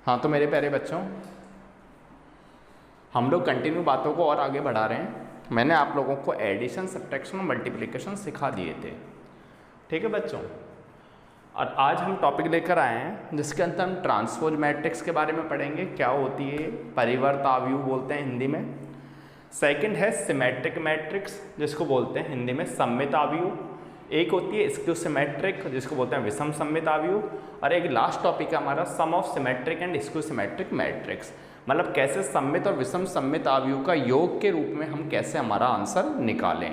हाँ, तो मेरे प्यारे बच्चों, हम लोग कंटिन्यू बातों को और आगे बढ़ा रहे हैं। मैंने आप लोगों को एडिशन, सब्ट्रैक्शन और मल्टीप्लिकेशन सिखा दिए थे, ठीक है बच्चों। और आज हम टॉपिक लेकर आए हैं जिसके अंदर हम ट्रांसपोज मैट्रिक्स के बारे में पढ़ेंगे। क्या होती है? परिवर्त आव्यूह बोलते हैं हिंदी में। सेकंड है सिमेट्रिक मैट्रिक्स, जिसको बोलते हैं हिंदी में सममित आव्यूह। एक होती है स्क्यू सिमेट्रिक, जिसको बोलते हैं विषम सममित आव्यूह। और एक लास्ट टॉपिक है हमारा sum of symmetric and skew symmetric matrix, मतलब कैसे सममित और विषम सममित आव्यूह का योग के रूप में हम कैसे हमारा आंसर निकालें।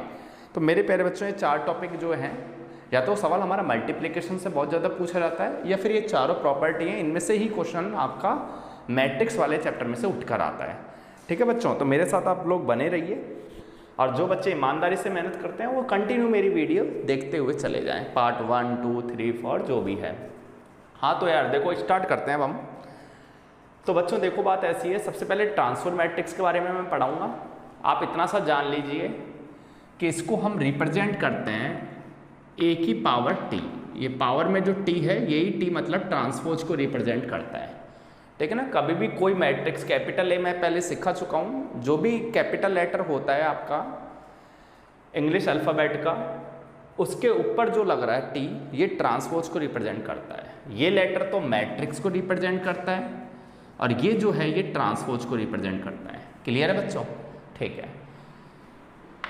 तो मेरे प्यारे बच्चों, ये चार टॉपिक जो हैं, या तो सवाल हमारा मल्टीप्लिकेशन से बहुत ज़्यादा पूछा जाता है, या फिर ये चारों प्रॉपर्टी हैं, इनमें से ही क्वेश्चन आपका मैट्रिक्स वाले चैप्टर में से उठकर आता है, ठीक है बच्चों। तो मेरे साथ आप लोग बने रहिए, और जो बच्चे ईमानदारी से मेहनत करते हैं वो कंटिन्यू मेरी वीडियो देखते हुए चले जाएं, पार्ट 1, 2, 3, 4 जो भी है। हाँ तो यार देखो, स्टार्ट करते हैं अब हम। तो बच्चों देखो, बात ऐसी है, सबसे पहले ट्रांसफर मैट्रिक्स के बारे में मैं पढ़ाऊँगा। आप इतना सा जान लीजिए कि इसको हम रिप्रेजेंट करते हैं ए की पावर टी। ये पावर में जो टी है, यही टी मतलब ट्रांसपोज को रिप्रेजेंट करता है, ठीक है ना। कभी भी कोई मैट्रिक्स, कैपिटल ए मैं पहले सिखा चुका हूँ, जो भी कैपिटल लेटर होता है आपका इंग्लिश अल्फ़ाबेट का, उसके ऊपर जो लग रहा है टी, ये ट्रांसपोज को रिप्रेजेंट करता है। ये लेटर तो मैट्रिक्स को रिप्रेजेंट करता है, और ये जो है ये ट्रांसपोज को रिप्रेजेंट करता है। क्लियर है बच्चों? ठीक है।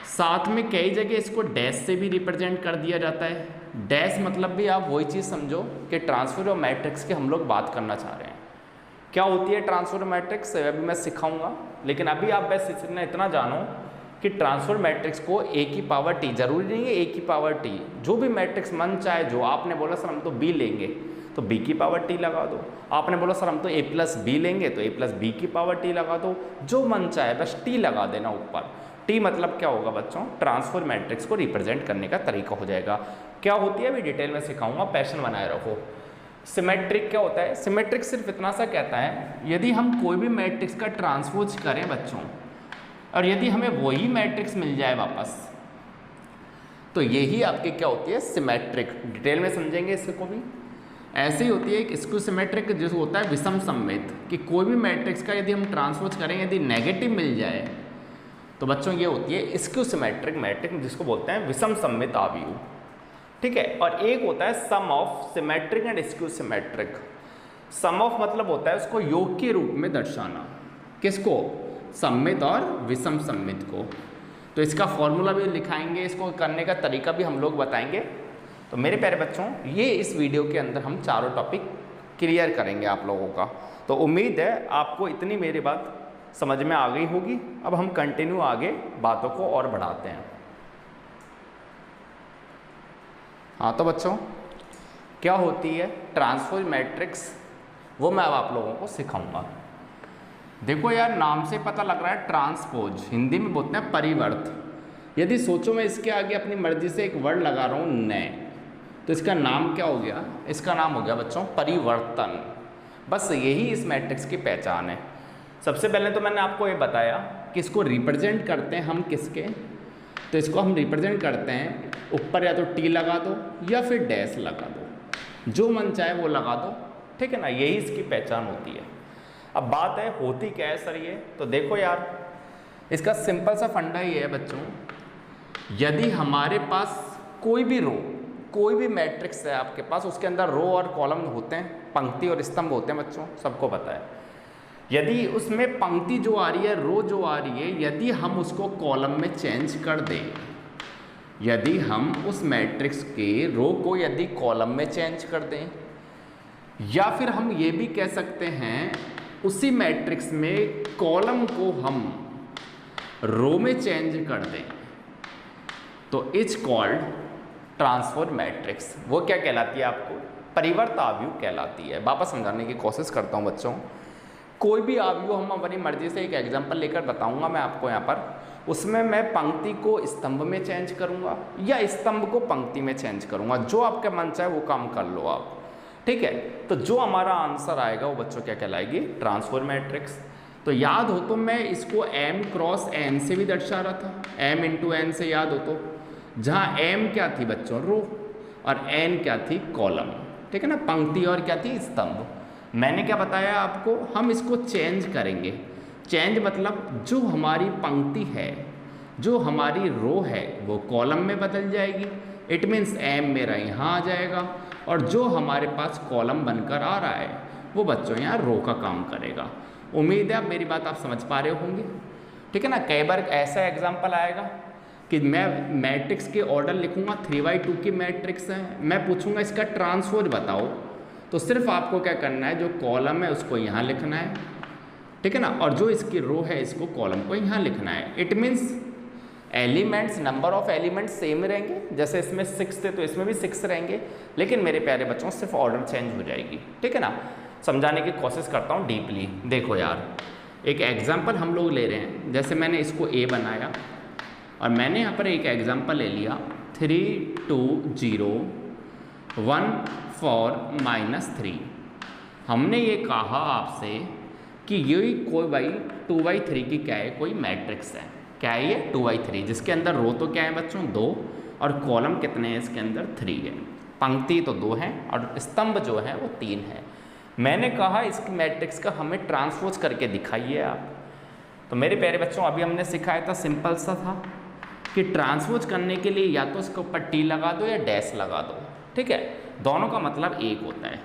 साथ में कई जगह इसको डैश से भी रिप्रेजेंट कर दिया जाता है। डैश मतलब भी आप वही चीज़ समझो कि ट्रांसफर और मैट्रिक्स की हम लोग बात करना चाह रहे हैं। क्या होती है ट्रांसफर मैट्रिक्स, अभी मैं सिखाऊंगा, लेकिन अभी आप बस इतना जानो कि ट्रांसफर मैट्रिक्स को ए की पावर टी, जरूरी नहीं है ए की पावर टी, जो भी मैट्रिक्स मन चाहे, जो आपने बोला सर हम तो बी लेंगे तो बी की पावर टी लगा दो, आपने बोला सर हम तो ए प्लस बी लेंगे तो ए प्लस बी की पावर टी लगा दो, जो मन चाहे बस टी लगा देना ऊपर। टी मतलब क्या होगा बच्चों? ट्रांसफर मैट्रिक्स को रिप्रेजेंट करने का तरीका हो जाएगा। क्या होती है अभी डिटेल में सिखाऊंगा, पैशन बनाए रखो। सिमेट्रिक क्या होता है? सिमेट्रिक सिर्फ इतना सा कहता है, यदि हम कोई भी मैट्रिक्स का ट्रांसपोज करें बच्चों, और यदि हमें वही मैट्रिक्स मिल जाए वापस, तो यही आपकी क्या होती है? सिमेट्रिक। डिटेल में समझेंगे इसको भी। ऐसे ही होती है एक स्क्यू सिमेट्रिक, जो होता है विषम सममित, कि कोई भी मैट्रिक्स का यदि हम ट्रांसपोज करें, यदि नेगेटिव मिल जाए, तो बच्चों ये होती है स्क्यू सिमेट्रिक मैट्रिक्स, जिसको बोलते हैं विषम सममित आव्यूह, ठीक है। और एक होता है sum of symmetric and skew symmetric. Sum of मतलब होता है उसको योग के रूप में दर्शाना, किसको? सममित और विषम सममित को। तो इसका फॉर्मूला भी लिखाएंगे, इसको करने का तरीका भी हम लोग बताएंगे। तो मेरे प्यारे बच्चों, ये इस वीडियो के अंदर हम चारों टॉपिक क्लियर करेंगे आप लोगों का। तो उम्मीद है आपको इतनी मेरी बात समझ में आ गई होगी। अब हम कंटिन्यू आगे बातों को और बढ़ाते हैं। हाँ तो बच्चों, क्या होती है ट्रांसपोज मैट्रिक्स, वो मैं अब आप लोगों को सिखाऊंगा। देखो यार, नाम से पता लग रहा है ट्रांसपोज, हिंदी में बोलते हैं परिवर्त। यदि सोचो मैं इसके आगे अपनी मर्जी से एक वर्ड लगा रहा हूँ नए, तो इसका नाम क्या हो गया? इसका नाम हो गया बच्चों परिवर्तन। बस यही इस मैट्रिक्स की पहचान है। सबसे पहले तो मैंने आपको ये बताया कि इसको रिप्रेजेंट करते हैं हम किसके, तो इसको हम रिप्रेजेंट करते हैं ऊपर या तो टी लगा दो या फिर डैश लगा दो, जो मन चाहे वो लगा दो, ठीक है ना। यही इसकी पहचान होती है। अब बात है होती क्या है सर ये, तो देखो यार, इसका सिंपल सा फंडा ये है बच्चों, यदि हमारे पास कोई भी रो, कोई भी मैट्रिक्स है आपके पास, उसके अंदर रो और कॉलम होते हैं, पंक्ति और स्तंभ होते हैं बच्चों, सबको पता है। यदि उसमें पंक्ति जो आ रही है, रो जो आ रही है, यदि हम उसको कॉलम में चेंज कर दें, यदि हम उस मैट्रिक्स के रो को यदि कॉलम में चेंज कर दें, या फिर हम ये भी कह सकते हैं उसी मैट्रिक्स में कॉलम को हम रो में चेंज कर दें, तो इट्स कॉल्ड ट्रांसफर मैट्रिक्स। वो क्या कहलाती है आपको? परिवर्त आव्यूह कहलाती है। वापस समझाने की कोशिश करता हूँ बच्चों। कोई भी आव्यूह हम अपनी मर्जी से एक एग्जांपल लेकर बताऊंगा मैं आपको यहाँ पर, उसमें मैं पंक्ति को स्तंभ में चेंज करूँगा या स्तंभ को पंक्ति में चेंज करूँगा, जो आपके मन चाहे वो काम कर लो आप, ठीक है। तो जो हमारा आंसर आएगा वो बच्चों क्या कहलाएगी? Transfer matrix. तो याद हो तो मैं इसको m क्रॉस n से भी दर्शा रहा था, m इंटू n से, याद हो तो, जहाँ m क्या थी बच्चों? रो, और n क्या थी? कॉलम, ठीक है ना, पंक्ति, और क्या थी? स्तंभ। मैंने क्या बताया आपको, हम इसको चेंज करेंगे। चेंज मतलब जो हमारी पंक्ति है, जो हमारी रो है वो कॉलम में बदल जाएगी। इट मीन्स एम मेरा यहाँ आ जाएगा और जो हमारे पास कॉलम बनकर आ रहा है वो बच्चों यहाँ रो का काम करेगा। उम्मीद है आप मेरी बात आप समझ पा रहे होंगे। ठीक है ना। कई बार ऐसा एग्जाम्पल आएगा कि मैं मैट्रिक्स के ऑर्डर लिखूंगा, 3/2 की मैट्रिक्स है, मैं पूछूंगा इसका ट्रांसपोज बताओ, तो सिर्फ आपको क्या करना है, जो कॉलम है उसको यहाँ लिखना है, ठीक है ना, और जो इसकी रो है इसको कॉलम को यहाँ लिखना है। It means elements, number of elements same रहेंगे, जैसे इसमें 6 थे तो इसमें भी 6 रहेंगे, लेकिन मेरे प्यारे बच्चों सिर्फ ऑर्डर चेंज हो जाएगी। ठीक है ना। समझाने की कोशिश करता हूँ डीपली। देखो यार, एक एग्जाम्पल हम लोग ले रहे हैं, जैसे मैंने इसको ए बनाया और मैंने यहाँ पर एक एग्जाम्पल ले लिया 3 2 0 1 4 -3। हमने ये कहा आपसे कि ये कोई भाई 2/3 की क्या है, कोई मैट्रिक्स है। क्या है ये 2/3, जिसके अंदर रो तो क्या है बच्चों 2 और कॉलम कितने हैं इसके अंदर 3 है, पंक्ति तो 2 है और स्तंभ जो है वो 3 है। मैंने कहा इस मैट्रिक्स का हमें ट्रांसपोज करके दिखाइए आप। तो मेरे प्यारे बच्चों अभी हमने सिखाया था, सिंपल सा था कि ट्रांसपोज करने के लिए या तो इसके ऊपर टी लगा दो या डैश लगा दो। ठीक है, दोनों का मतलब एक होता है।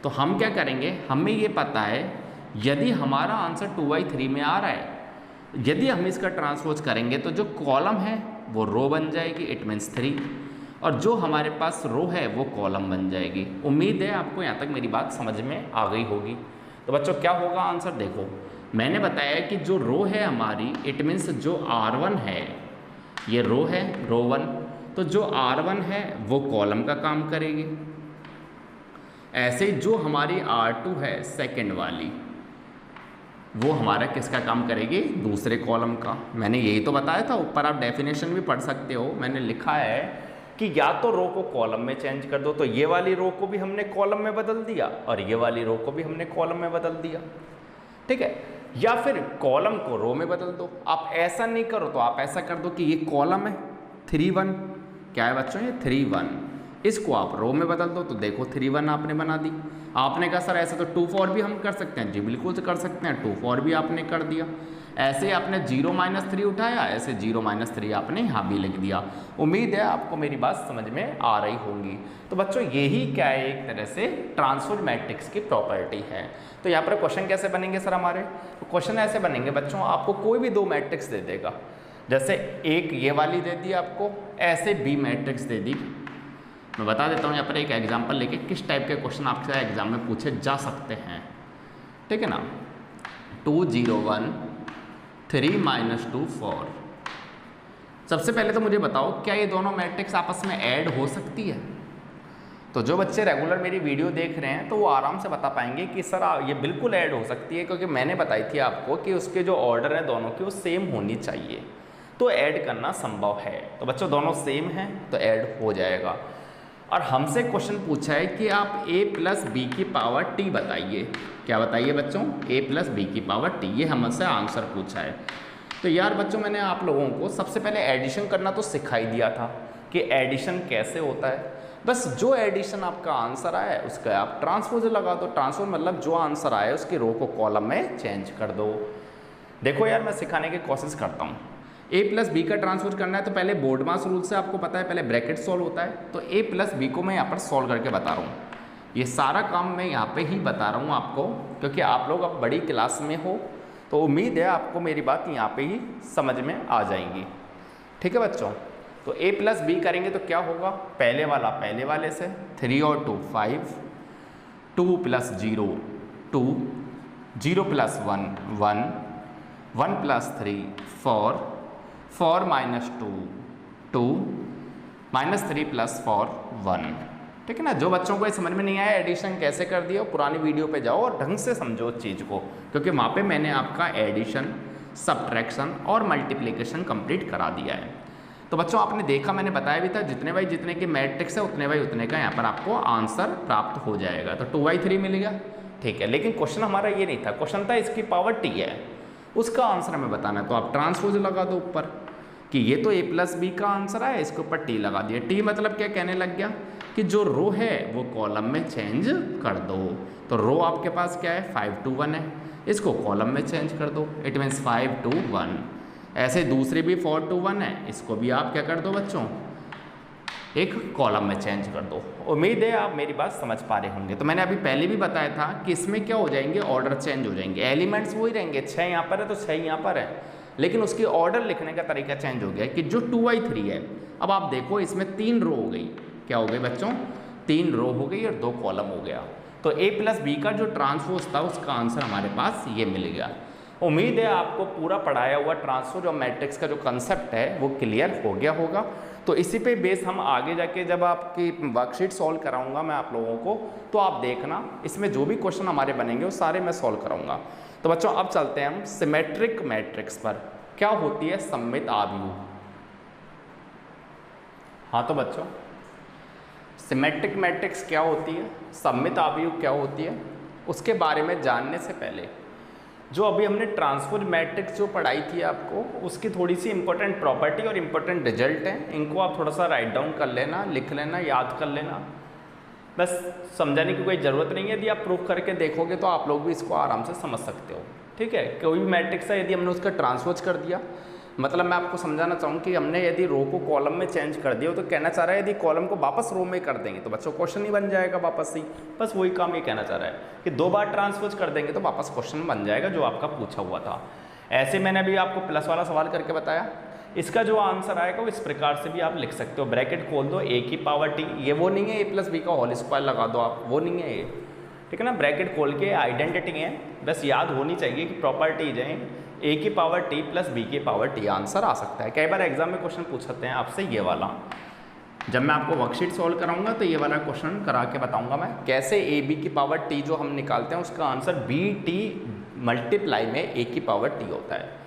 तो हम क्या करेंगे, हमें ये पता है यदि हमारा आंसर 2/3 में आ रहा है, यदि हम इसका ट्रांसपोज करेंगे तो जो कॉलम है वो रो बन जाएगी, इट मीन्स 3, और जो हमारे पास रो है वो कॉलम बन जाएगी। उम्मीद है आपको यहाँ तक मेरी बात समझ में आ गई होगी। तो बच्चों क्या होगा आंसर, देखो मैंने बताया कि जो रो है हमारी, इट मीन्स जो R1 है, ये रो है रो 1, तो जो R1 है वो कॉलम का काम करेगी। ऐसे जो हमारी R2 है सेकंड वाली, वो हमारा किसका काम करेगी, दूसरे कॉलम का। मैंने यही तो बताया था, ऊपर आप डेफिनेशन भी पढ़ सकते हो। मैंने लिखा है कि या तो रो को कॉलम में चेंज कर दो, तो ये वाली रो को भी हमने कॉलम में बदल दिया और ये वाली रो को भी हमने कॉलम में बदल दिया। ठीक है, या फिर कॉलम को रो में बदल दो। आप ऐसा नहीं करो तो आप ऐसा कर दो कि ये कॉलम है 3 1, क्या है बच्चों ये 3 1, इसको आप रो में बदल दो, तो देखो 3 1 आपने बना दी। आपने कहा सर ऐसे तो 2 4 भी हम कर सकते हैं, जी बिल्कुल कर सकते हैं, 2 4 भी आपने कर दिया। ऐसे आपने 0 -3 उठाया, ऐसे 0 -3 आपने यहाँ भी लिख दिया। उम्मीद है आपको मेरी बात समझ में आ रही होगी। तो बच्चों यही क्या है, एक तरह से ट्रांसपोज मैट्रिक्स की प्रॉपर्टी है। तो यहाँ पर क्वेश्चन कैसे बनेंगे सर हमारे, तो क्वेश्चन ऐसे बनेंगे बच्चों, आपको कोई भी 2 मैट्रिक्स दे देगा, जैसे एक ये वाली दे दी आपको, ऐसे B मैट्रिक्स दे दी। मैं बता देता हूँ यहाँ पर एक एग्जाम्पल लेके किस टाइप के क्वेश्चन आपसे एग्जाम में पूछे जा सकते हैं। ठीक है ना, 2 0 1 3 -2 4। सबसे पहले तो मुझे बताओ क्या ये दोनों मैट्रिक्स आपस में ऐड हो सकती है। तो जो बच्चे रेगुलर मेरी वीडियो देख रहे हैं तो वो आराम से बता पाएंगे कि सर ये बिल्कुल ऐड हो सकती है, क्योंकि मैंने बताई थी आपको कि उसके जो ऑर्डर है दोनों की वो सेम होनी चाहिए, तो ऐड करना संभव है। तो बच्चों दोनों सेम हैं तो ऐड हो जाएगा। और हमसे क्वेश्चन पूछा है कि आप a + b की पावर t बताइए। क्या बताइए बच्चों, a + b की पावर t, ये हमसे आंसर पूछा है। तो यार बच्चों मैंने आप लोगों को सबसे पहले एडिशन करना तो सिखाई दिया था कि एडिशन कैसे होता है। बस जो एडिशन आपका आंसर आया है उसका आप ट्रांसपोज लगा दो। ट्रांसपोज मतलब जो आंसर आया है उसकी रो को कॉलम में चेंज कर दो। देखो यार मैं सिखाने की कोशिश करता हूँ। a + b का ट्रांसपोज करना है तो पहले बोर्ड मास रूल से आपको पता है, पहले ब्रैकेट सॉल्व होता है। तो a + b को मैं यहाँ पर सॉल्व करके बता रहा हूँ। ये सारा काम मैं यहाँ पे ही बता रहा हूँ आपको, क्योंकि आप लोग अब बड़ी क्लास में हो, तो उम्मीद है आपको मेरी बात यहाँ पे ही समझ में आ जाएंगी। ठीक है बच्चों, तो a + b करेंगे तो क्या होगा, पहले वाला पहले वाले से, 3 और 2 5, 2 + 0 2, 0 + 1 1, 1 + 3 4, 4 - 2 2, -3 + 4 1। ठीक है ना। जो बच्चों को ये समझ में नहीं आया एडिशन कैसे कर दिया, पुरानी वीडियो पे जाओ और ढंग से समझो उस चीज़ को, क्योंकि वहाँ पे मैंने आपका एडिशन, सब्ट्रैक्शन और मल्टीप्लिकेशन कंप्लीट करा दिया है। तो बच्चों आपने देखा, मैंने बताया भी था, जितने बाई जितने की मैट्रिक्स है उतने बाई उतने का यहाँ पर आपको आंसर प्राप्त हो जाएगा। तो 2/3 मिल गया, ठीक है। लेकिन क्वेश्चन हमारा ये नहीं था, क्वेश्चन था इसकी पावर t है, उसका आंसर हमें बताना है। तो आप ट्रांसपोज लगा दो ऊपर, कि ये तो a प्लस बी का आंसर है, इसके ऊपर t लगा दिया। t मतलब क्या कहने लग गया कि जो रो है वो कॉलम में चेंज कर दो। तो रो आपके पास क्या है 5 to 1 है, इसको कॉलम में चेंज कर दो, इट मीन्स 5 to 1। ऐसे दूसरी भी 4 to 1 है, इसको भी आप क्या कर दो बच्चों, एक कॉलम में चेंज कर दो। उम्मीद है आप मेरी बात समझ पा रहे होंगे। तो मैंने अभी पहले भी बताया था कि इसमें क्या हो जाएंगे, ऑर्डर चेंज हो जाएंगे। एलिमेंट्स वही रहेंगे, 6 यहाँ पर है तो 6 यहाँ पर है, लेकिन उसकी ऑर्डर लिखने का तरीका चेंज हो गया कि जो 2 by 3 है, अब आप देखो इसमें 3 रो हो गई। क्या हो गई बच्चों, 3 रो हो गई और 2 कॉलम हो गया। तो a प्लस बी का जो ट्रांसपोज था उसका आंसर हमारे पास ये मिल गया। उम्मीद है आपको पूरा पढ़ाया हुआ ट्रांसपोज और मैट्रिक्स का जो कंसेप्ट है वो क्लियर हो गया होगा। तो इसी पे बेस हम आगे जाके जब आपकी वर्कशीट सॉल्व कराऊंगा मैं आप लोगों को, तो आप देखना इसमें जो भी क्वेश्चन हमारे बनेंगे वो सारे मैं सॉल्व कराऊंगा। तो बच्चों अब चलते हैं हम सिमेट्रिक मैट्रिक्स पर। क्या होती है सममित आव्यूह? हाँ तो बच्चों सिमेट्रिक मैट्रिक्स क्या होती है, सममित आव्यूह क्या होती है, उसके बारे में जानने से पहले जो अभी हमने ट्रांसपोज मैट्रिक्स जो पढ़ाई थी आपको, उसकी थोड़ी सी इंपॉर्टेंट प्रॉपर्टी और इंपॉर्टेंट रिजल्ट हैं, इनको आप थोड़ा सा राइट डाउन कर लेना, लिख लेना, याद कर लेना। बस समझाने की कोई ज़रूरत नहीं है, यदि आप प्रूफ करके देखोगे तो आप लोग भी इसको आराम से समझ सकते हो। ठीक है, कोई भी मैट्रिक्स है यदि हमने उसका ट्रांसपोज कर दिया, मतलब मैं आपको समझाना चाहूँ कि हमने यदि रो को कॉलम में चेंज कर दिया तो कहना चाह रहा है यदि कॉलम को वापस रो में कर देंगे तो बच्चों क्वेश्चन ही बन जाएगा वापस ही। बस वही काम ये कहना चाह रहा है कि 2 बार ट्रांसपोज कर देंगे तो वापस क्वेश्चन बन जाएगा जो आपका पूछा हुआ था। ऐसे मैंने अभी आपको प्लस वाला सवाल करके बताया, इसका जो आंसर आएगा वो इस प्रकार से भी आप लिख सकते हो, ब्रैकेट खोल दो a की पावर t, ये वो नहीं है a प्लस बी का होल स्क्वायर लगा दो आप, वो नहीं है ये, ठीक है ना। ब्रैकेट खोल के आइडेंटिटी है, बस याद होनी चाहिए कि प्रॉपर्टीज हैं a की पावर t प्लस b की पावर t, आंसर आ सकता है। कई बार एग्जाम में क्वेश्चन पूछते हैं आपसे ये वाला, जब मैं आपको वर्कशीट सॉल्व कराऊंगा तो ये वाला क्वेश्चन करा के बताऊंगा मैं कैसे a b की पावर t जो हम निकालते हैं उसका आंसर b t मल्टीप्लाई में a की पावर t होता है।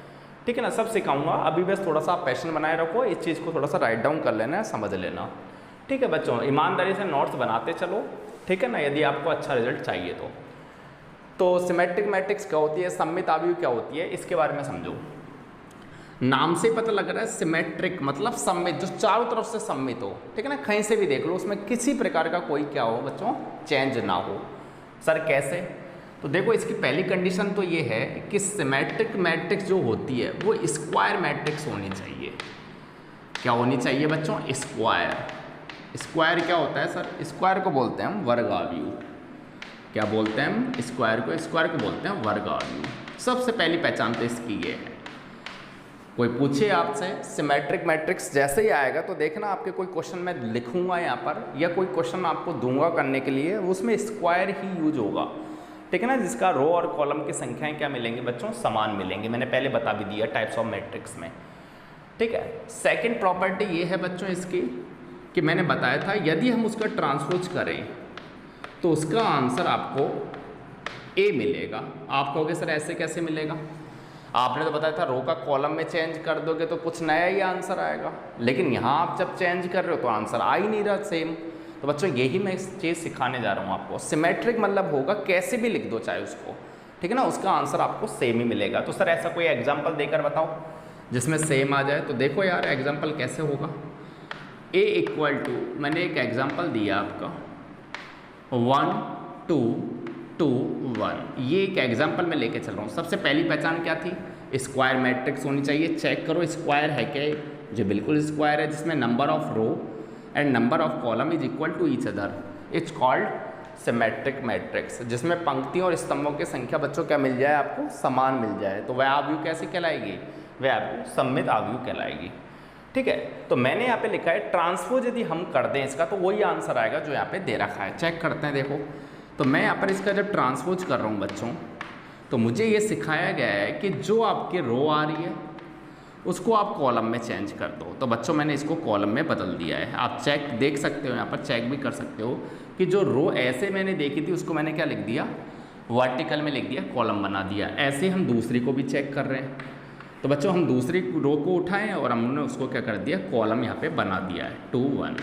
ठीक है ना, सब सिखाऊंगा। अभी बस थोड़ा सा आप पैशन बनाए रखो, इस चीज़ को थोड़ा सा राइट डाउन कर लेना है, समझ लेना। ठीक है बच्चों, ईमानदारी से नोट्स बनाते चलो, ठीक है ना, यदि आपको अच्छा रिजल्ट चाहिए तो सिमेट्रिक मैट्रिक्स क्या होती है, सममित आव्यूह क्या होती है, इसके बारे में समझो। नाम से पता लग रहा है सिमेट्रिक मतलब सममित, जो चारों तरफ से सममित हो। ठीक है ना, कहीं से भी देख लो उसमें किसी प्रकार का कोई क्या हो बच्चों, चेंज ना हो। सर कैसे? तो देखो इसकी पहली कंडीशन तो ये है कि सिमेट्रिक मैट्रिक्स जो होती है वो स्क्वायर मैट्रिक्स होनी चाहिए। क्या होनी चाहिए बच्चों? स्क्वायर। स्क्वायर क्या होता है सर? स्क्वायर को बोलते हैं हम वर्गाव्यूह। क्या बोलते हैं हम? स्क्वायर को बोलते हैं वर्गाव्यूह। सबसे पहली पहचान तो इसकी ये है। कोई पूछे आपसे सिमेट्रिक मैट्रिक्स जैसे ही आएगा तो देखना आपके कोई क्वेश्चन मैं लिखूंगा यहाँ पर या कोई क्वेश्चन आपको दूंगा करने के लिए, उसमें स्क्वायर ही यूज होगा। ठीक है ना, जिसका रो और कॉलम की संख्याएं क्या मिलेंगी बच्चों? समान मिलेंगी। मैंने पहले बता भी दिया टाइप्स ऑफ मैट्रिक्स में। ठीक है, सेकंड प्रॉपर्टी ये है बच्चों इसकी कि मैंने बताया था यदि हम उसका ट्रांसपोज करें तो उसका आंसर आपको ए मिलेगा। आप कहोगे सर ऐसे कैसे मिलेगा? आपने तो बताया था रो का कॉलम में चेंज कर दोगे तो कुछ नया ही आंसर आएगा, लेकिन यहाँ आप जब चेंज कर रहे हो तो आंसर आ ही नहीं रहा सेम। तो बच्चों यही मैं इस चीज़ सिखाने जा रहा हूँ आपको। सिमेट्रिक मतलब होगा कैसे भी लिख दो चाहे उसको, ठीक है ना, उसका आंसर आपको सेम ही मिलेगा। तो सर ऐसा कोई एग्जाम्पल देकर बताओ जिसमें सेम आ जाए। तो देखो यार एग्जाम्पल कैसे होगा। a इक्वल टू, मैंने एक एग्जाम्पल दिया आपका 1 2 2 1, ये एक एग्जाम्पल मैं लेके चल रहा हूँ। सबसे पहली पहचान क्या थी? स्क्वायर मैट्रिक्स होनी चाहिए। चेक करो स्क्वायर है क्या? जो बिल्कुल स्क्वायर है, जिसमें number of row and number of column is equal to each other, it's called symmetric matrix. जिसमें पंक्तियों और स्तंभों की संख्या बच्चों क्या मिल जाए आपको? समान मिल जाए। तो वह आव्यूह कैसी कहलाएगी? वह आव्यूह सममित आव्यूह कहलाएगी। ठीक है, तो मैंने यहाँ पे लिखा है ट्रांसपोज यदि हम कर दें इसका तो वही आंसर आएगा जो यहाँ पे दे रखा है। चेक करते हैं, देखो तो मैं यहाँ पर इसका जब ट्रांसपोज कर रहा हूँ बच्चों तो मुझे ये सिखाया गया है कि जो आपके रो आ रही है उसको आप कॉलम में चेंज कर दो। तो बच्चों मैंने इसको कॉलम में बदल दिया है। आप चेक देख सकते हो, यहाँ पर चेक भी कर सकते हो कि जो रो ऐसे मैंने देखी थी उसको मैंने क्या लिख दिया? वर्टिकल में लिख दिया, कॉलम बना दिया। ऐसे हम दूसरी को भी चेक कर रहे हैं। तो बच्चों हम दूसरी रो को उठाएं और हमने उसको क्या कर दिया? कॉलम यहाँ पे बना दिया है 2 1।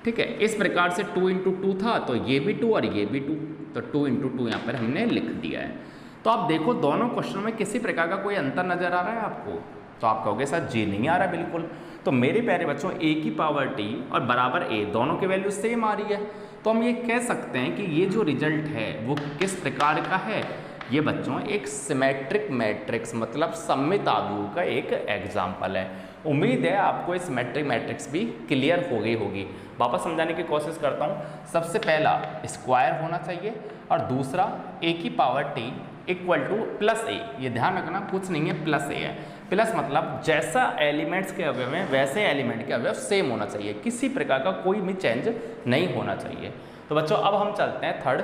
ठीक है, इस प्रकार से 2 × 2 था तो ये भी 2 और ये भी 2, तो 2 × 2 यहाँ पर हमने लिख दिया है। तो आप देखो दोनों क्वेश्चनों में किसी प्रकार का कोई अंतर नजर आ रहा है आपको? तो आप कहोगे सर जी नहीं आ रहा बिल्कुल। तो मेरे प्यारे बच्चों a की पावर t और बराबर a दोनों की वैल्यू सेम आ रही है, तो हम ये कह सकते हैं कि ये जो रिजल्ट है वो किस प्रकार का है, ये बच्चों एक सिमेट्रिक मैट्रिक्स मतलब सममित आव्यूह का एक एग्जाम्पल है। उम्मीद है आपको इस सिमेट्रिक मैट्रिक्स भी क्लियर हो गई होगी। वापस समझाने की कोशिश करता हूँ। सबसे पहला स्क्वायर होना चाहिए और दूसरा a की power t equal to plus a. ये ध्यान रखना कुछ नहीं है, प्लस ए है। प्लस मतलब जैसा एलिमेंट्स के अवयव हैं वैसे एलिमेंट के अवयव सेम होना चाहिए, किसी प्रकार का कोई भी चेंज नहीं होना चाहिए। तो बच्चों अब हम चलते हैं थर्ड,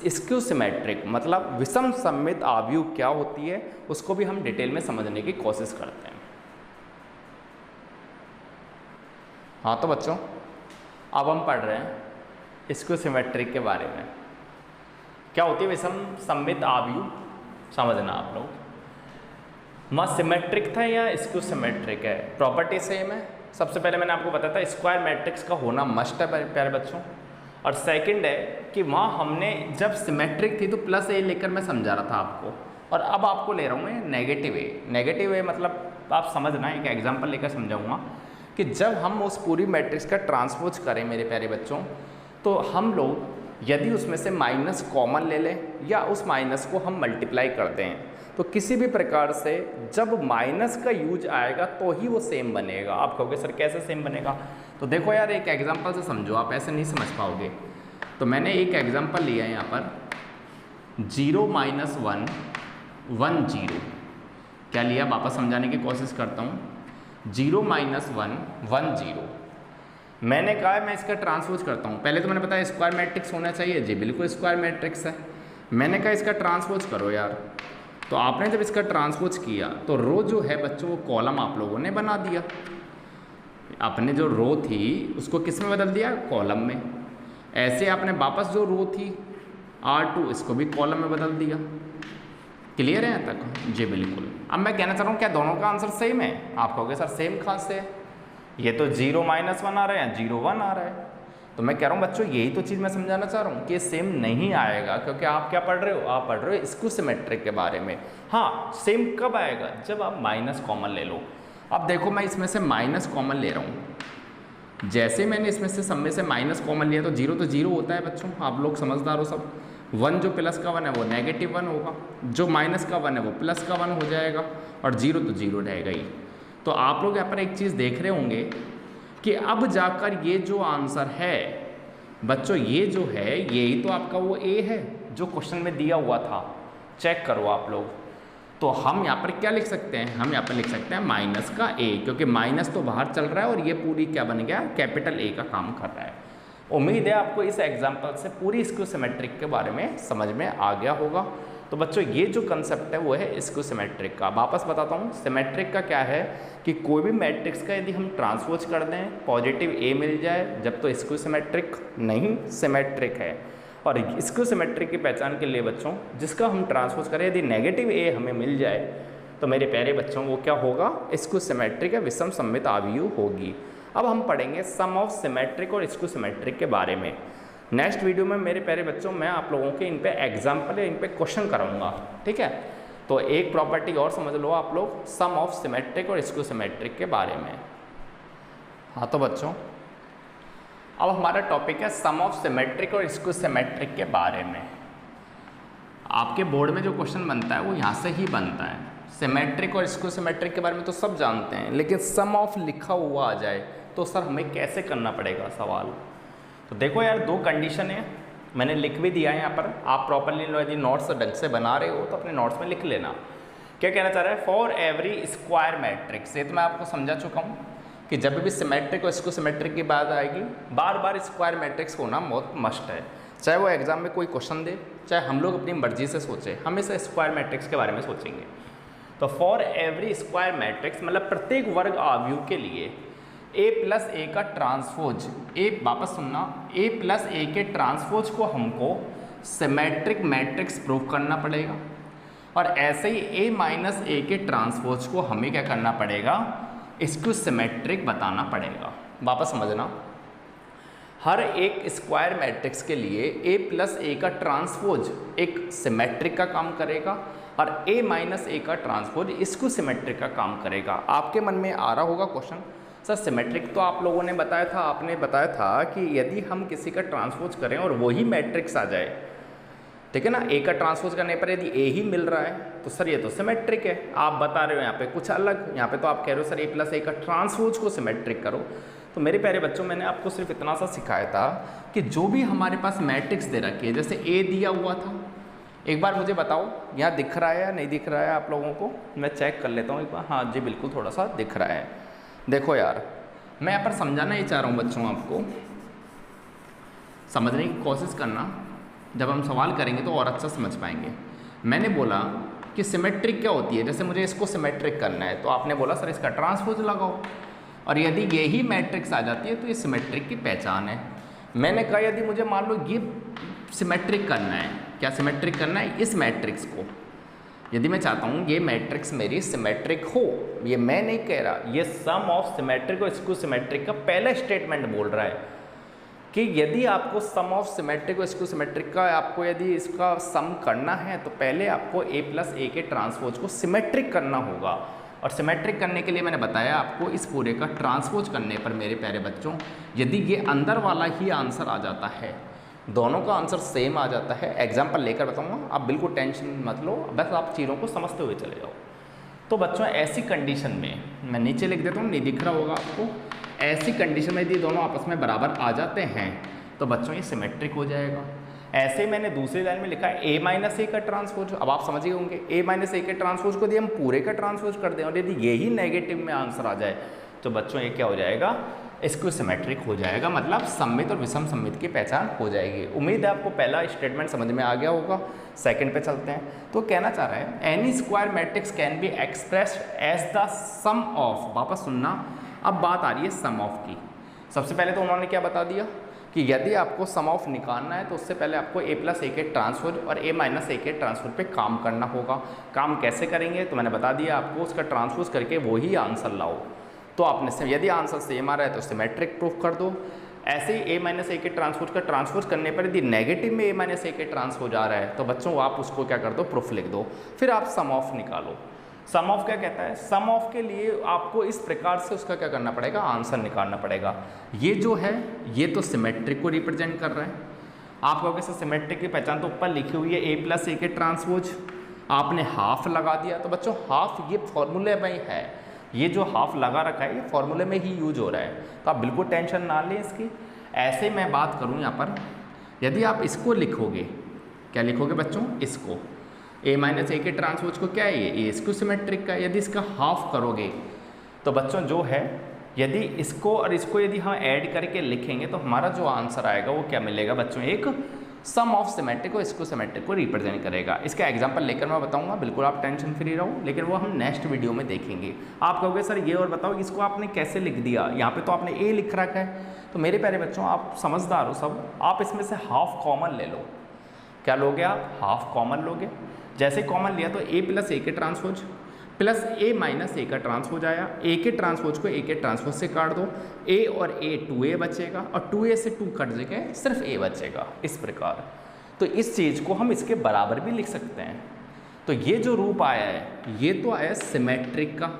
स्क्यू सिमेट्रिक मतलब विषम सममित आव्यूह क्या होती है उसको भी हम डिटेल में समझने की कोशिश करते हैं। हाँ तो बच्चों अब हम पढ़ रहे हैं स्क्यू सिमेट्रिक के बारे में। क्या होती है विषम सममित आव्यूह, समझना आप लोग। वहाँ सिमेट्रिक था या स्क्यू सिमेट्रिक है, प्रॉपर्टी सेम है। सबसे पहले मैंने आपको बताया था स्क्वायर मैट्रिक्स का होना मस्ट है प्यारे बच्चों। और सेकंड है कि वहाँ हमने जब सिमेट्रिक थी तो प्लस ए लेकर मैं समझा रहा था आपको, और अब आपको ले रहा हूँ मैं नेगेटिव ए। नेगेटिव ए मतलब आप समझना, एक एग्जाम्पल लेकर समझाऊँगा कि जब हम उस पूरी मैट्रिक्स का ट्रांसपोज करें मेरे प्यारे बच्चों, तो हम लोग यदि उसमें से माइनस कॉमन ले लें या उस माइनस को हम मल्टीप्लाई कर दें, तो किसी भी प्रकार से जब माइनस का यूज आएगा तो ही वो सेम बनेगा। आप कहोगे सर कैसे सेम बनेगा, तो देखो यार एक एग्जांपल से समझो, आप ऐसे नहीं समझ पाओगे। तो मैंने एक एग्जांपल लिया है यहाँ पर 0 - 1 1 0। क्या लिया, वापस समझाने की कोशिश करता हूँ। 0 - 1 1 0। मैंने कहा मैं इसका ट्रांसपोज करता हूँ। पहले तो मैंने बताया स्क्वायर मैट्रिक्स होना चाहिए, जी बिल्कुल स्क्वायर मैट्रिक्स है। मैंने कहा इसका ट्रांसपोज करो यार, तो आपने जब इसका ट्रांसपोज किया तो रो जो है बच्चों वो कॉलम आप लोगों ने बना दिया। आपने जो रो थी उसको किस में बदल दिया, कॉलम में। ऐसे आपने वापस जो रो थी R2 इसको भी कॉलम में बदल दिया। क्लियर है यहाँ तक, जी बिल्कुल। अब मैं कहना चाह रहा हूँ क्या दोनों का आंसर सेम है, आप कहोगे सर सेम कहाँ से है, ये तो 0 - 1 आ रहा है, 0 1 आ रहा है। तो मैं कह रहा हूँ बच्चों यही तो चीज़ मैं समझाना चाह रहा हूँ कि सेम नहीं आएगा, क्योंकि आप क्या पढ़ रहे हो, आप पढ़ रहे हो स्क्यू सिमेट्रिक के बारे में। हाँ सेम कब आएगा, जब आप माइनस कॉमन ले लो। अब देखो मैं इसमें से माइनस कॉमन ले रहा हूँ, जैसे मैंने इसमें से सब में से माइनस कॉमन लिया तो 0 तो 0 होता है बच्चों, आप लोग समझदार हो सब। 1 जो प्लस का 1 है वो नेगेटिव 1 होगा, जो माइनस का 1 है वो प्लस का 1 हो जाएगा, और 0 तो 0 रहेगा ही। तो आप लोग यहाँ पर एक चीज़ देख रहे होंगे कि अब जाकर ये जो आंसर है बच्चों, ये जो है यही तो आपका वो ए है जो क्वेश्चन में दिया हुआ था। चेक करो आप लोग। तो हम यहाँ पर क्या लिख सकते हैं, हम यहाँ पर लिख सकते हैं माइनस का ए, क्योंकि माइनस तो बाहर चल रहा है और ये पूरी क्या बन गया, कैपिटल ए का काम कर रहा है। उम्मीद है आपको इस एग्जाम्पल से पूरी स्क्यू सिमेट्रिक के बारे में समझ में आ गया होगा। तो बच्चों ये जो कंसेप्ट है वो है स्क्यू सिमेट्रिक का। वापस बताता हूँ, सिमेट्रिक का क्या है कि कोई भी मैट्रिक्स का यदि हम ट्रांसपोज कर दें पॉजिटिव ए मिल जाए जब तो स्क्यू सिमेट्रिक नहीं सिमेट्रिक है। और स्क्यू सिमेट्रिक की पहचान के लिए बच्चों जिसका हम ट्रांसपोज करें यदि नेगेटिव ए हमें मिल जाए तो मेरे प्यारे बच्चों वो क्या होगा, स्क्यू सिमेट्रिक या विषम सममित आव्यूह होगी। अब हम पढ़ेंगे सम ऑफ सिमेट्रिक और स्क्यू सिमेट्रिक के बारे में। नेक्स्ट वीडियो में मेरे प्यारे बच्चों मैं आप लोगों के इन पे एग्जाम्पल या इन पे क्वेश्चन कराऊंगा, ठीक है। तो एक प्रॉपर्टी और समझ लो आप लोग सम ऑफ सिमेट्रिक और स्क्यू सिमेट्रिक के बारे में। हाँ तो बच्चों अब हमारा टॉपिक है सम ऑफ सिमेट्रिक और स्क्यू सिमेट्रिक के बारे में। आपके बोर्ड में जो क्वेश्चन बनता है वो यहाँ से ही बनता है। सिमेट्रिक और स्क्यू सिमेट्रिक के बारे में तो सब जानते हैं, लेकिन सम ऑफ लिखा हुआ आ जाए तो सर हमें कैसे करना पड़ेगा सवाल। तो देखो यार दो कंडीशन है, मैंने लिख भी दिया है यहाँ पर, आप प्रॉपरली यदि नोट्स ढंग से बना रहे हो तो अपने नोट्स में लिख लेना। क्या कहना चाह रहा है, फॉर एवरी स्क्वायर मैट्रिक्स। ये तो मैं आपको समझा चुका हूँ कि जब भी सिमेट्रिक और स्क्यू सिमेट्रिक की बात आएगी बार बार स्क्वायर मैट्रिक्स होना बहुत मस्ट है। चाहे वो एग्जाम में कोई क्वेश्चन दे, चाहे हम लोग अपनी मर्जी से सोचें, हमेशा स्क्वायर मैट्रिक्स के बारे में सोचेंगे। तो फॉर एवरी स्क्वायर मैट्रिक्स मतलब प्रत्येक वर्ग आव्यूह के लिए a प्लस ए का ट्रांसपोज, ए वापस सुनना, a प्लस ए के ट्रांसपोज को हमको सिमेट्रिक मैट्रिक्स प्रूव करना पड़ेगा, और ऐसे ही a माइनस ए के ट्रांसपोज को हमें क्या करना पड़ेगा, स्क्यू सिमेट्रिक बताना पड़ेगा। वापस समझना, हर एक स्क्वायर मैट्रिक्स के लिए a प्लस ए का ट्रांसपोज एक सिमेट्रिक का काम करेगा, और A माइनस ए का ट्रांसपोज इसको सिमेट्रिक का काम करेगा। आपके मन में आ रहा होगा क्वेश्चन, सर सिमेट्रिक तो आप लोगों ने बताया था, आपने बताया था कि यदि हम किसी का ट्रांसपोज करें और वही मैट्रिक्स आ जाए, ठीक है ना, ए का ट्रांसपोज करने पर यदि ए ही मिल रहा है तो सर ये तो सिमेट्रिक है। आप बता रहे हो यहाँ पे कुछ अलग, यहाँ पे तो आप कह रहे हो सर ए प्लस ए का ट्रांसपोज को सिमेट्रिक करो। तो मेरे प्यारे बच्चों, मैंने आपको सिर्फ इतना सा सिखाया था कि जो भी हमारे पास मैट्रिक्स दे रखी है, जैसे ए दिया हुआ था, एक बार मुझे बताओ यहाँ दिख रहा है या नहीं दिख रहा है आप लोगों को, मैं चेक कर लेता हूँ एक बार। हाँ जी बिल्कुल थोड़ा सा दिख रहा है। देखो यार, मैं यहाँ पर समझाना ही चाह रहा हूँ बच्चों, आपको समझने की कोशिश करना, जब हम सवाल करेंगे तो और अच्छा समझ पाएंगे। मैंने बोला कि सिमेट्रिक क्या होती है, जैसे मुझे इसको सिमेट्रिक करना है तो आपने बोला सर इसका ट्रांसपोज लगाओ, और यदि यही मैट्रिक्स आ जाती है तो ये सिमेट्रिक की पहचान है। मैंने कहा यदि मुझे मान लो ये सिमेट्रिक करना है, क्या सिमेट्रिक करना है इस मैट्रिक्स को, यदि मैं चाहता हूँ ये मैट्रिक्स मेरी सिमेट्रिक हो, ये मैं नहीं कह रहा, ये सम ऑफ सिमेट्रिक और इसको सिमेट्रिक का पहला स्टेटमेंट बोल रहा है कि यदि आपको सम ऑफ सिमेट्रिक और इसको सिमेट्रिक का आपको यदि इसका सम करना है तो पहले आपको ए प्लस ए के ट्रांसपोज को सिमेट्रिक करना होगा। और सिमेट्रिक करने के लिए मैंने बताया आपको इस पूरे का ट्रांसपोज करने पर मेरे प्यारे बच्चों, यदि ये अंदर वाला ही आंसर आ जाता है, दोनों का आंसर सेम आ जाता है, एग्जाम्पल लेकर बताऊंगा, आप बिल्कुल टेंशन मत लो, बस आप चीज़ों को समझते हुए चले जाओ। तो बच्चों ऐसी कंडीशन में, मैं नीचे लिख देता हूँ, नहीं दिख रहा होगा आपको, ऐसी कंडीशन में यदि दोनों आपस में बराबर आ जाते हैं तो बच्चों ये सिमेट्रिक हो जाएगा। ऐसे मैंने दूसरी लाइन में लिखा है ए माइनस ए का ट्रांसपोज, अब आप समझ गए होंगे, ए माइनस ए के ट्रांसपोज को यदि हम पूरे का ट्रांसपोज कर दें और यदि यही नेगेटिव में आंसर आ जाए तो बच्चों ये क्या हो जाएगा, इसको सिमेट्रिक हो जाएगा, मतलब सममित और विषम सममित की पहचान हो जाएगी। उम्मीद है आपको पहला स्टेटमेंट समझ में आ गया होगा। सेकंड पे चलते हैं। तो कहना चाह रहा है any square matrix can be expressed as the sum of, वापस सुनना, अब बात आ रही है सम ऑफ की। सबसे पहले तो उन्होंने क्या बता दिया कि यदि आपको सम ऑफ निकालना है तो उससे पहले आपको ए प्लस ए के ट्रांसपोज और ए माइनस ए के ट्रांसपोज पे काम करना होगा। काम कैसे करेंगे तो मैंने बता दिया आपको, उसका ट्रांसपोज करके वही आंसर लाओ। तो आपने यदि आंसर सेम आ रहा है तो सिमेट्रिक प्रूफ कर दो। ऐसे ही ए माइनस ए के ट्रांसपोज का ट्रांसपोज करने पर यदि नेगेटिव में ए माइनस ए के ट्रांसपोज आ रहा है तो बच्चों आप उसको क्या कर दो, प्रूफ लिख दो, फिर आप सम ऑफ निकालो। सम ऑफ क्या कहता है, सम ऑफ के लिए आपको इस प्रकार से उसका क्या करना पड़ेगा, आंसर निकालना पड़ेगा। ये जो है ये तो सिमेट्रिक को रिप्रेजेंट कर रहा है। आप कहोगे सर सिमेट्रिक की पहचान तो ऊपर लिखी हुई है ए प्लस ए के ट्रांसपोज, आपने हाफ लगा दिया, तो बच्चों हाफ ये फॉर्मूले में है, ये जो हाफ लगा रखा है ये फॉर्मूले में ही यूज हो रहा है, तो आप बिल्कुल टेंशन ना लें इसकी। ऐसे मैं बात करूँ यहाँ पर, यदि आप इसको लिखोगे, क्या लिखोगे बच्चों, इसको ए माइनस ए के ट्रांसपोज को क्या है ये इसको सिमेट्रिक का, यदि इसका हाफ करोगे तो बच्चों जो है, यदि इसको और इसको यदि हम ऐड करके लिखेंगे तो हमारा जो आंसर आएगा वो क्या मिलेगा बच्चों, एक सम ऑफ सिमेट्रिक और इसको सिमेट्रिक को रिप्रेजेंट करेगा। इसका एग्जांपल लेकर मैं बताऊंगा, बिल्कुल आप टेंशन फ्री रहो, लेकिन वो हम नेक्स्ट वीडियो में देखेंगे। आप कहोगे सर ये और बताओ इसको आपने कैसे लिख दिया, यहाँ पे तो आपने ए लिख रखा है। तो मेरे प्यारे बच्चों आप समझदार हो सब, आप इसमें से हाफ कॉमन ले लो। क्या लोगे आप, हाफ कॉमन लोगे। जैसे कॉमन लिया तो ए प्लस ए के ट्रांसपोज प्लस ए माइनस ए का ट्रांसपोज आया, ए के ट्रांसपोज को ए के ट्रांसपोज से काट दो, ए और ए 2a बचेगा और 2a से 2 कट जाएगा, सिर्फ a बचेगा। इस प्रकार तो इस चीज़ को हम इसके बराबर भी लिख सकते हैं। तो ये जो रूप आया है ये तो आया सिमेट्रिक का,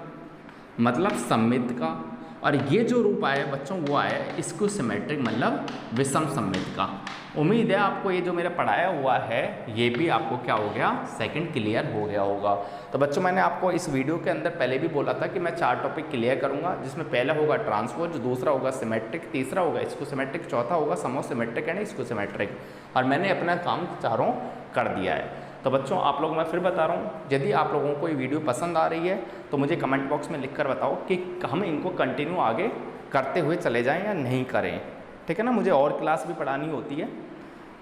मतलब सममित का, और ये जो रूप आया है बच्चों वो आया है इसको सिमेट्रिक मतलब विषम सममित का। उम्मीद है आपको ये जो मेरा पढ़ाया हुआ है ये भी आपको क्या हो गया, सेकंड क्लियर हो गया होगा। तो बच्चों मैंने आपको इस वीडियो के अंदर पहले भी बोला था कि मैं 4 टॉपिक क्लियर करूंगा, जिसमें पहला होगा ट्रांसपोज, दूसरा होगा सिमेट्रिक, तीसरा होगा इसको सिमेट्रिक, चौथा होगा सम ऑफ सिमेट्रिक एंड इसको सिमेट्रिक, और मैंने अपना काम चारों कर दिया है। तो बच्चों आप लोग, मैं फिर बता रहा हूँ, यदि आप लोगों को ये वीडियो पसंद आ रही है तो मुझे कमेंट बॉक्स में लिखकर बताओ कि हम इनको कंटिन्यू आगे करते हुए चले जाएं या नहीं करें, ठीक है ना। मुझे और क्लास भी पढ़ानी होती है,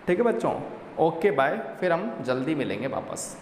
ठीक है बच्चों। ओके बाय, फिर हम जल्दी मिलेंगे वापस।